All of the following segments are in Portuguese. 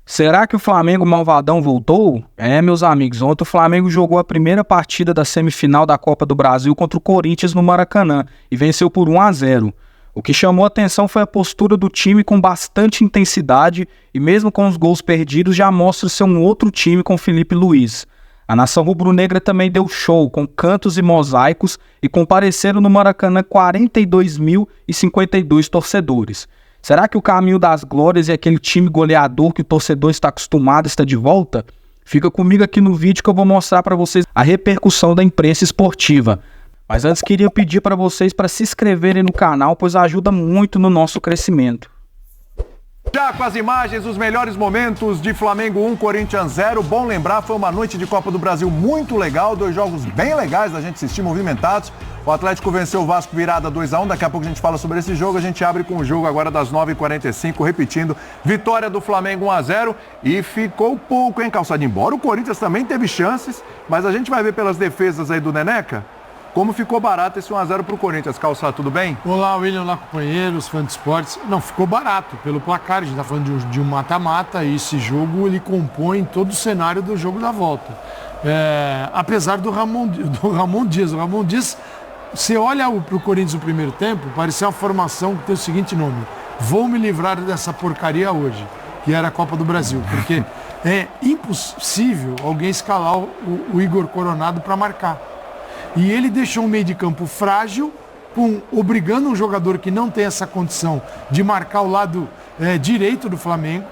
Será que o Flamengo malvadão voltou? Meus amigos, ontem o Flamengo jogou a primeira partida da semifinal da Copa do Brasil contra o Corinthians no Maracanã e venceu por 1-0. O que chamou a atenção foi a postura do time com bastante intensidade e mesmo com os gols perdidos já mostra ser um outro time com Felipe Luiz. A nação rubro-negra também deu show com cantos e mosaicos e compareceram no Maracanã 42.052 torcedores. Será que o caminho das glórias e aquele time goleador que o torcedor está acostumado está de volta? Fica comigo aqui no vídeo que eu vou mostrar para vocês a repercussão da imprensa esportiva. Mas antes queria pedir para vocês para se inscreverem no canal, pois ajuda muito no nosso crescimento. Já com as imagens, os melhores momentos de Flamengo 1, Corinthians 0. Bom lembrar, foi uma noite de Copa do Brasil muito legal, 2 jogos bem legais da gente assistir, movimentados. O Atlético venceu o Vasco virada 2-1, daqui a pouco a gente fala sobre esse jogo. A gente abre com o jogo agora das 9h45, repetindo, vitória do Flamengo 1-0 e ficou pouco, hein, Calçado? Embora o Corinthians também teve chances, mas a gente vai ver pelas defesas aí do Neneca como ficou barato esse 1-0 para o Corinthians. Calçado, tudo bem? Olá, William, olá, companheiros, fãs de esportes. Não, ficou barato pelo placar. A gente está falando de um mata-mata e esse jogo ele compõe todo o cenário do jogo da volta. Apesar do Ramon Dias. O Ramon Dias, você olha para o Corinthians no primeiro tempo, parecia uma formação que tem o seguinte nome: vou me livrar dessa porcaria hoje, que era a Copa do Brasil. Porque é impossível alguém escalar o Igor Coronado para marcar. E ele deixou um meio de campo frágil, obrigando um jogador que não tem essa condição de marcar o lado direito do Flamengo.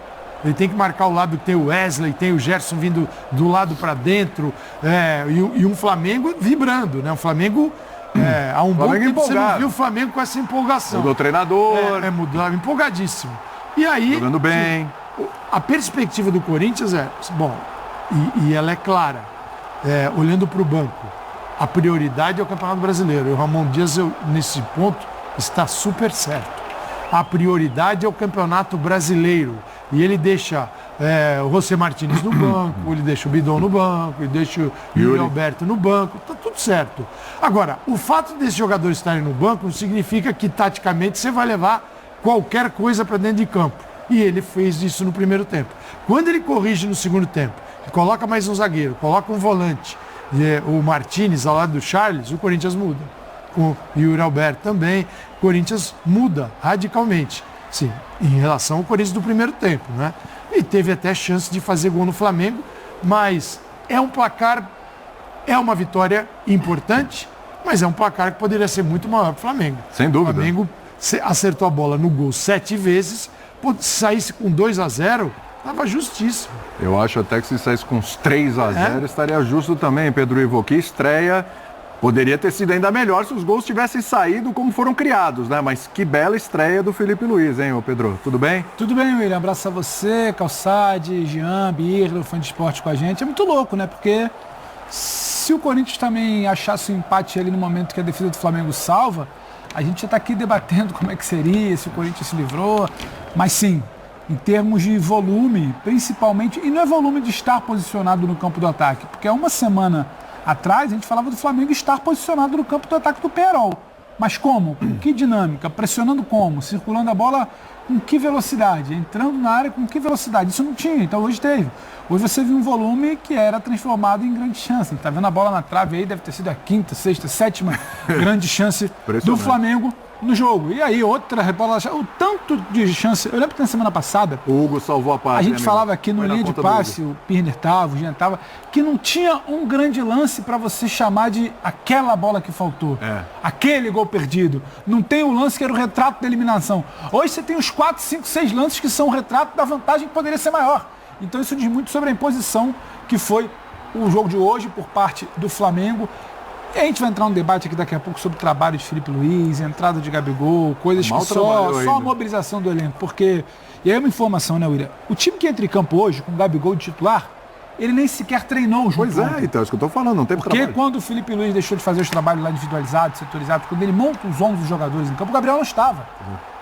Ele tem que marcar o lado que tem o Wesley, tem o Gerson vindo do lado para dentro, e um Flamengo vibrando, né? Um Flamengo, há um bom tempo você não viu o Flamengo com essa empolgação. Mudou o treinador. Mudou, empolgadíssimo. E aí, jogando bem. A perspectiva do Corinthians e ela é clara, olhando para o banco. A prioridade é o Campeonato Brasileiro. E o Ramon Dias, nesse ponto, está super certo. A prioridade é o Campeonato Brasileiro. E ele deixa o José Martínez no banco, ele deixa o Bidon no banco, ele deixa o Yuri Alberto no banco. Está tudo certo. Agora, o fato desses jogadores estarem no banco não significa que, taticamente, você vai levar qualquer coisa para dentro de campo. E ele fez isso no primeiro tempo. Quando ele corrige no segundo tempo, coloca mais um zagueiro, coloca um volante, o Martínez ao lado do Charles, o Corinthians muda. Com o Yuri Alberto também, o Corinthians muda radicalmente. Sim, em relação ao Corinthians do primeiro tempo, né? E teve até chance de fazer gol no Flamengo, mas é um placar, é uma vitória importante, mas é um placar que poderia ser muito maior para o Flamengo. Sem dúvida. O Flamengo acertou a bola no gol 7 vezes, se saísse com 2-0, estava justíssimo. Eu acho até que se saísse com uns 3-0 estaria justo também, Pedro Ivo. Que estreia, poderia ter sido ainda melhor se os gols tivessem saído como foram criados, né? Mas que bela estreia do Felipe Luiz, hein, ô Pedro? Tudo bem? Tudo bem, William. Abraço a você, Calçade, Jean, Birro, fã de esporte com a gente. É muito louco, né? Porque se o Corinthians também achasse o empate ali no momento que a defesa do Flamengo salva, a gente já está aqui debatendo como é que seria, se o Corinthians se livrou. Mas sim, em termos de volume, principalmente, e não é volume de estar posicionado no campo do ataque, porque há uma semana atrás a gente falava do Flamengo estar posicionado no campo do ataque do Peñarol. Mas como? Com que dinâmica? Pressionando como? Circulando a bola com que velocidade? Entrando na área com que velocidade? Isso não tinha, então hoje teve. Hoje você viu um volume que era transformado em grande chance. Está vendo a bola na trave aí, deve ter sido a 5ª, 6ª, 7ª grande chance do Flamengo no jogo. E aí, outra bola, o tanto de chance. Eu lembro que na semana passada, o Hugo salvou a pátria. A gente falava aqui no linha de passe, o Pirner estava, o Jean estava, que não tinha um grande lance para você chamar de aquela bola que faltou. Aquele gol perdido. Não tem o lance que era o retrato da eliminação. Hoje você tem os 4, 5, 6 lances que são o retrato da vantagem que poderia ser maior. Então isso diz muito sobre a imposição que foi o jogo de hoje por parte do Flamengo. E a gente vai entrar num debate aqui daqui a pouco sobre o trabalho de Felipe Luiz, entrada de Gabigol, coisas que só a mobilização do elenco. Porque, e aí uma informação, né, William? O time que entra em campo hoje, com o Gabigol de titular, ele nem sequer treinou o jogo. Pois é, então, é isso que eu tô falando, não tem porque trabalho. Quando o Felipe Luiz deixou de fazer os trabalhos lá individualizados, setorizados, quando ele monta os 11 jogadores em campo, o Gabriel não estava.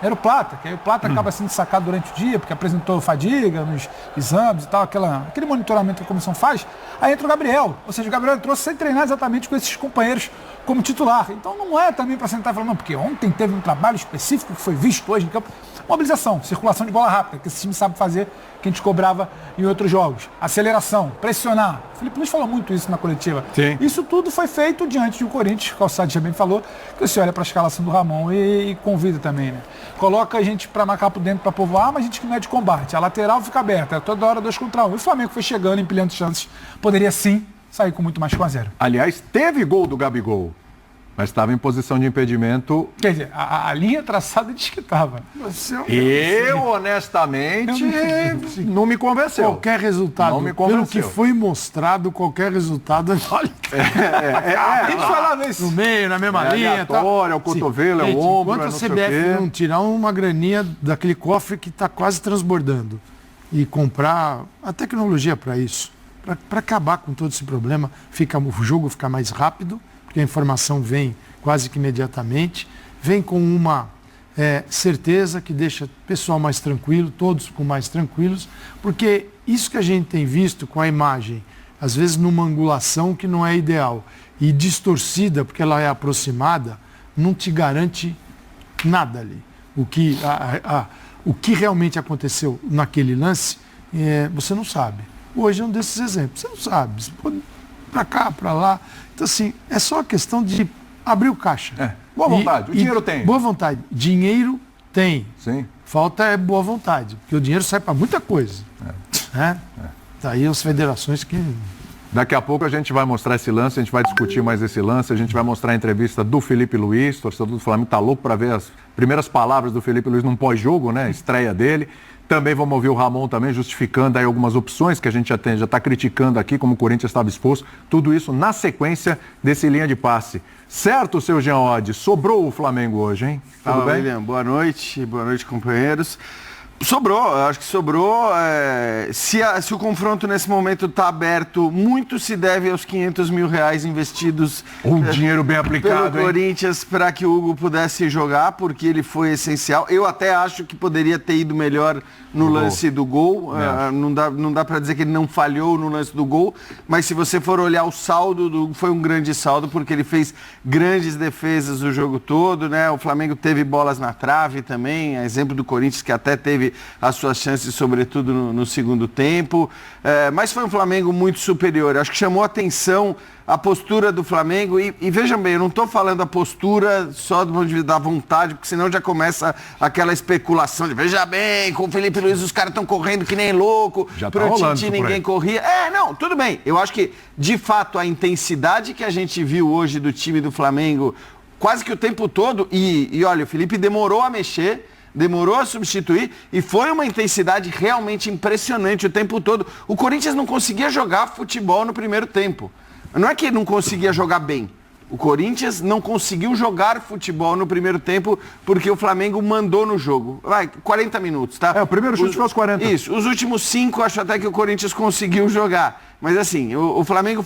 Era o Plata, que aí o Plata acaba sendo sacado durante o dia, porque apresentou fadiga nos exames e tal, aquele monitoramento que a comissão faz. Aí entra o Gabriel, ou seja, o Gabriel entrou sem treinar exatamente com esses companheiros como titular. Então não é também para sentar e falar, não, porque ontem teve um trabalho específico que foi visto hoje em campo. Mobilização, circulação de bola rápida, que esse time sabe fazer, que a gente cobrava em outros jogos. Aceleração, pressionar. O Felipe Luiz falou muito isso na coletiva. Sim. Isso tudo foi feito diante de um Corinthians, o Calçado já bem falou, que você olha para a escalação do Ramon e convida também, né? Coloca a gente para marcar por dentro, para povoar, mas a gente que não é de combate. A lateral fica aberta, é toda hora 2 contra 1. E o Flamengo foi chegando, empilhando chances. Poderia sim sair com muito mais que 1-0. Aliás, teve gol do Gabigol, mas estava em posição de impedimento. Quer dizer, a linha traçada diz que estava. Eu, honestamente, não me convenceu. Qualquer resultado, Não me pelo convenceu. que foi mostrado, qualquer resultado, olha, A gente falava isso. no meio, na mesma É linha. aleatório, é o cotovelo, é o Gente, ombro, enquanto é a não sei o quê. CBF não tirar uma graninha daquele cofre que está quase transbordando e comprar a tecnologia para isso, para acabar com todo esse problema, o jogo fica mais rápido, porque a informação vem quase que imediatamente, vem com uma certeza que deixa o pessoal mais tranquilo, todos com mais tranquilos, porque isso que a gente tem visto com a imagem, às vezes numa angulação que não é ideal e distorcida porque ela é aproximada, não te garante nada ali. O que realmente aconteceu naquele lance, você não sabe. Hoje é um desses exemplos, você não sabe. Você pode para cá, para lá. Então, assim, é só a questão de abrir o caixa. Boa vontade, o dinheiro tem. Boa vontade. Dinheiro tem. Sim. Falta é boa vontade, porque o dinheiro sai para muita coisa. Né? Daí as federações que... Daqui a pouco a gente vai mostrar esse lance, a gente vai discutir mais esse lance, a gente vai mostrar a entrevista do Felipe Luiz, torcedor do Flamengo está louco para ver as primeiras palavras do Felipe Luiz num pós-jogo, né? Estreia dele. Também vamos ouvir o Ramon também justificando aí algumas opções que a gente já está criticando aqui, como o Corinthians estava exposto. Tudo isso na sequência desse linha de passe. Certo, seu Jean Oddi? Sobrou o Flamengo hoje, hein? Tudo bem? William, boa noite, companheiros. Sobrou, eu acho que sobrou. Se o confronto nesse momento está aberto, muito se deve aos R$500 mil investidos Dinheiro bem aplicado, pelo Corinthians para que o Hugo pudesse jogar, porque ele foi essencial. Eu até acho que poderia ter ido melhor no lance do gol. Não dá para dizer que ele não falhou no lance do gol, mas se você for olhar o saldo, foi um grande saldo, porque ele fez grandes defesas o jogo todo, né? O Flamengo teve bolas na trave também, a exemplo do Corinthians, que até teve as suas chances, sobretudo no segundo tempo, mas foi um Flamengo muito superior. Acho que chamou atenção a postura do Flamengo e vejam bem, eu não estou falando a postura só do ponto de vista da vontade, porque senão já começa aquela especulação de veja bem, com o Felipe Luiz os caras estão correndo que nem louco, pro Tite ninguém corria. Não, tudo bem, eu acho que de fato a intensidade que a gente viu hoje do time do Flamengo quase que o tempo todo, e olha, o Felipe demorou a mexer, demorou a substituir e foi uma intensidade realmente impressionante o tempo todo. O Corinthians não conseguia jogar futebol no primeiro tempo. Não é que ele não conseguia jogar bem. O Corinthians não conseguiu jogar futebol no primeiro tempo porque o Flamengo mandou no jogo. 40 minutos, tá? O primeiro chute foi aos 40. Isso, os últimos 5 acho até que o Corinthians conseguiu jogar. Mas assim, o Flamengo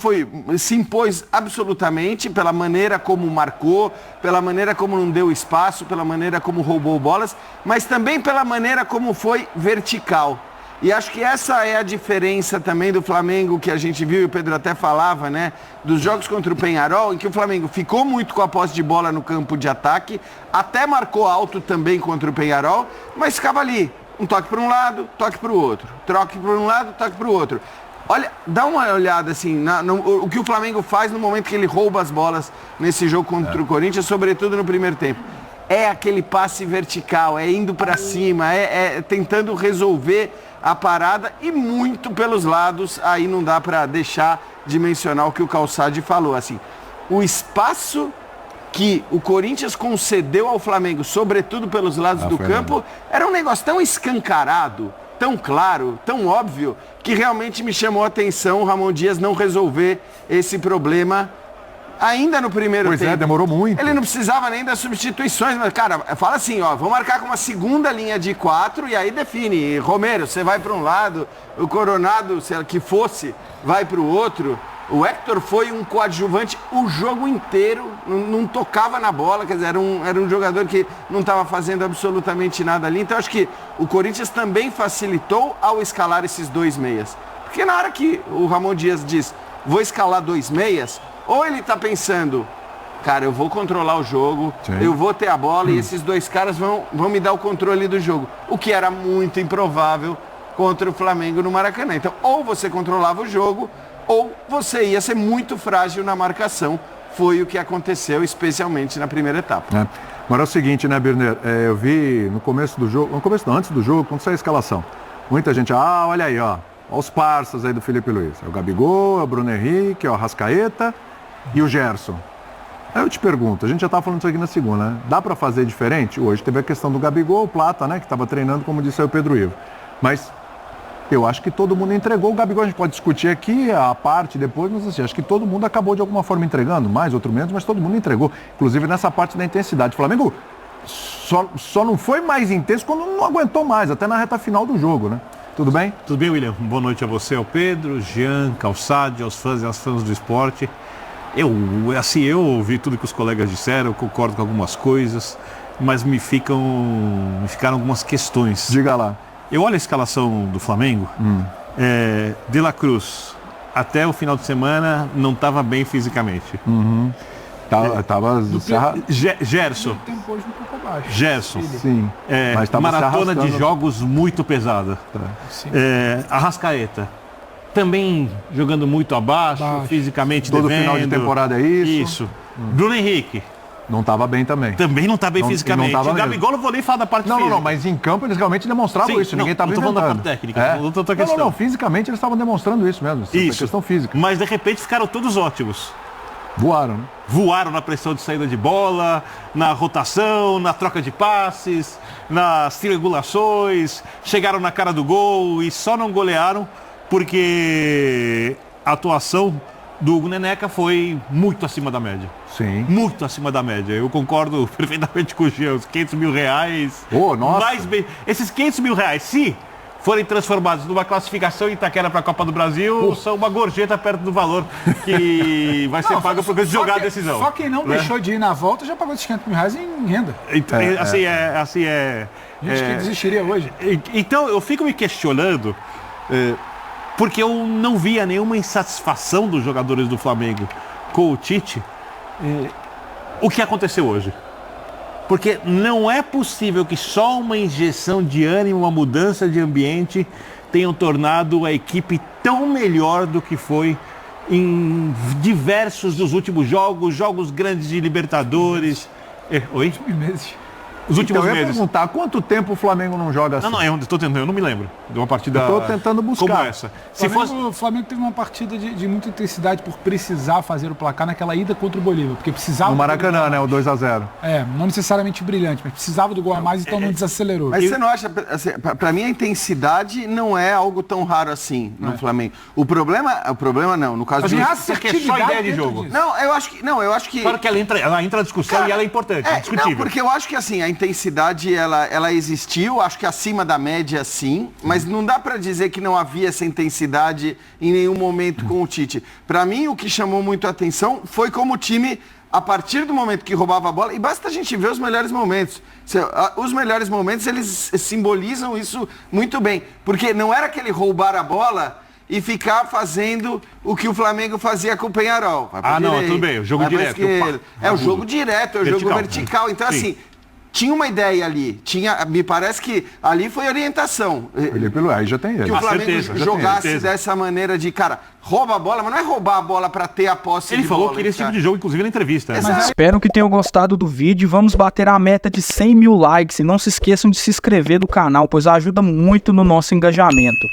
se impôs absolutamente pela maneira como marcou, pela maneira como não deu espaço, pela maneira como roubou bolas, mas também pela maneira como foi vertical. E acho que essa é a diferença também do Flamengo que a gente viu, e o Pedro até falava, né? Dos jogos contra o Peñarol, em que o Flamengo ficou muito com a posse de bola no campo de ataque, até marcou alto também contra o Peñarol, mas ficava ali, um toque para um lado, toque para o outro, toque para um lado, toque para o outro. Olha, dá uma olhada assim, o que o Flamengo faz no momento que ele rouba as bolas nesse jogo contra o Corinthians, sobretudo no primeiro tempo. É aquele passe vertical, é indo para cima, é tentando resolver a parada e muito pelos lados. Aí não dá para deixar de mencionar o que o Calçade falou, assim, o espaço que o Corinthians concedeu ao Flamengo, sobretudo pelos lados do campo, era um negócio tão escancarado, tão claro, tão óbvio, que realmente me chamou a atenção o Ramon Dias não resolver esse problema ainda no primeiro tempo. Pois é, demorou muito. Ele não precisava nem das substituições, mas, cara, fala assim, vou marcar com uma segunda linha de 4 e aí define. Romero, você vai para um lado, o Coronado, se que fosse, vai para o outro. O Héctor foi um coadjuvante o jogo inteiro, não tocava na bola, quer dizer, era um jogador que não estava fazendo absolutamente nada ali. Então, acho que o Corinthians também facilitou ao escalar esses 2 meias. Porque na hora que o Ramon Dias diz, vou escalar 2 meias, ou ele está pensando, cara, eu vou controlar o jogo, eu vou ter a bola e esses dois caras vão me dar o controle do jogo. O que era muito improvável contra o Flamengo no Maracanã. Então, ou você controlava o jogo, ou você ia ser muito frágil na marcação. Foi o que aconteceu, especialmente na primeira etapa. Agora é o seguinte, né, Birner? Eu vi no começo do jogo, antes do jogo, quando saiu a escalação, muita gente, olha aí, ó os parças aí do Felipe Luiz. É o Gabigol, é o Bruno Henrique, é o Arrascaeta e o Gerson. Aí eu te pergunto, a gente já estava falando isso aqui na segunda, né? Dá para fazer diferente? Hoje teve a questão do Gabigol, o Plata, né, que estava treinando, como disse aí o Pedro Ivo. Mas eu acho que todo mundo entregou. O Gabigol a gente pode discutir aqui a parte depois, mas assim, acho que todo mundo acabou de alguma forma entregando, mais, outro menos, mas todo mundo entregou. Inclusive nessa parte da intensidade. O Flamengo só não foi mais intenso quando não aguentou mais, até na reta final do jogo, né? Tudo bem? Tudo bem, William? Boa noite a você, ao Pedro, Jean, Calçade, aos fãs e às fãs do esporte. Eu ouvi tudo que os colegas disseram, eu concordo com algumas coisas, mas me ficaram algumas questões. Diga lá. Eu olho a escalação do Flamengo, De La Cruz, até o final de semana, não estava bem fisicamente. Gerson. Gerson. Sim. Mas maratona de jogos muito pesada. Arrascaeta. Também jogando muito abaixo, fisicamente todo devendo. Final de temporada é isso. Isso. Bruno Henrique. Não estava bem também. Também não está bem fisicamente. O Gabigol não vou nem falar da parte física. Não, mas em campo eles realmente demonstravam isso. Ninguém estava inventando. Não estou falando da parte técnica. Não, fisicamente eles estavam demonstrando isso mesmo. Isso. Questão física. Mas de repente ficaram todos ótimos. Voaram, né? Voaram na pressão de saída de bola, na rotação, na troca de passes, nas triangulações, chegaram na cara do gol e só não golearam porque a atuação do Hugo Neneca foi muito acima da média. Sim. Muito acima da média. Eu concordo perfeitamente com o Jean. Os 500 mil reais... nossa! Esses 500 mil reais, se forem transformados numa classificação em Itaquera para a Copa do Brasil, são uma gorjeta perto do valor que vai ser pago por jogar a decisão. Só quem não deixou de ir na volta já pagou esses 500 mil reais em renda. Gente que desistiria hoje. Então eu fico me questionando... porque eu não via nenhuma insatisfação dos jogadores do Flamengo com o Tite. O que aconteceu hoje? Porque não é possível que só uma injeção de ânimo, uma mudança de ambiente tenham tornado a equipe tão melhor do que foi em diversos dos últimos jogos grandes de Libertadores. Oi? Meses. Os últimos meses. Eu ia perguntar, há quanto tempo o Flamengo não joga assim? Eu não me lembro de uma partida Estou tentando buscar. como essa. O Flamengo teve uma partida de muita intensidade por precisar fazer o placar naquela ida contra o Bolívar, porque precisava... No Maracanã, né? O 2-0. Não necessariamente brilhante, mas precisava do gol a mais, então não desacelerou. Mas você não acha... Assim, para mim, a intensidade não é algo tão raro assim no Flamengo. O problema não, no caso de... Você quer só ideia de jogo. Eu acho que... Claro que ela entra na discussão e ela é importante, é discutível. Não, porque eu acho que assim, a intensidade ela existiu, acho que acima da média sim, mas não dá para dizer que não havia essa intensidade em nenhum momento com o Tite. Para mim, o que chamou muito a atenção foi como o time, a partir do momento que roubava a bola, e basta a gente ver os melhores momentos. Os melhores momentos, eles simbolizam isso muito bem, porque não era aquele roubar a bola e ficar fazendo o que o Flamengo fazia com o Penharol. Tudo bem, o jogo direto. O jogo direto, é o jogo vertical. Então, sim. Assim, tinha uma ideia ali, me parece que ali foi orientação. Aí já tem ele. Que o Flamengo jogasse dessa maneira de, cara, rouba a bola, mas não é roubar a bola para ter a posse de bola. Ele falou que queria esse tipo de jogo, inclusive na entrevista. Espero que tenham gostado do vídeo e vamos bater a meta de 100 mil likes. E não se esqueçam de se inscrever no canal, pois ajuda muito no nosso engajamento.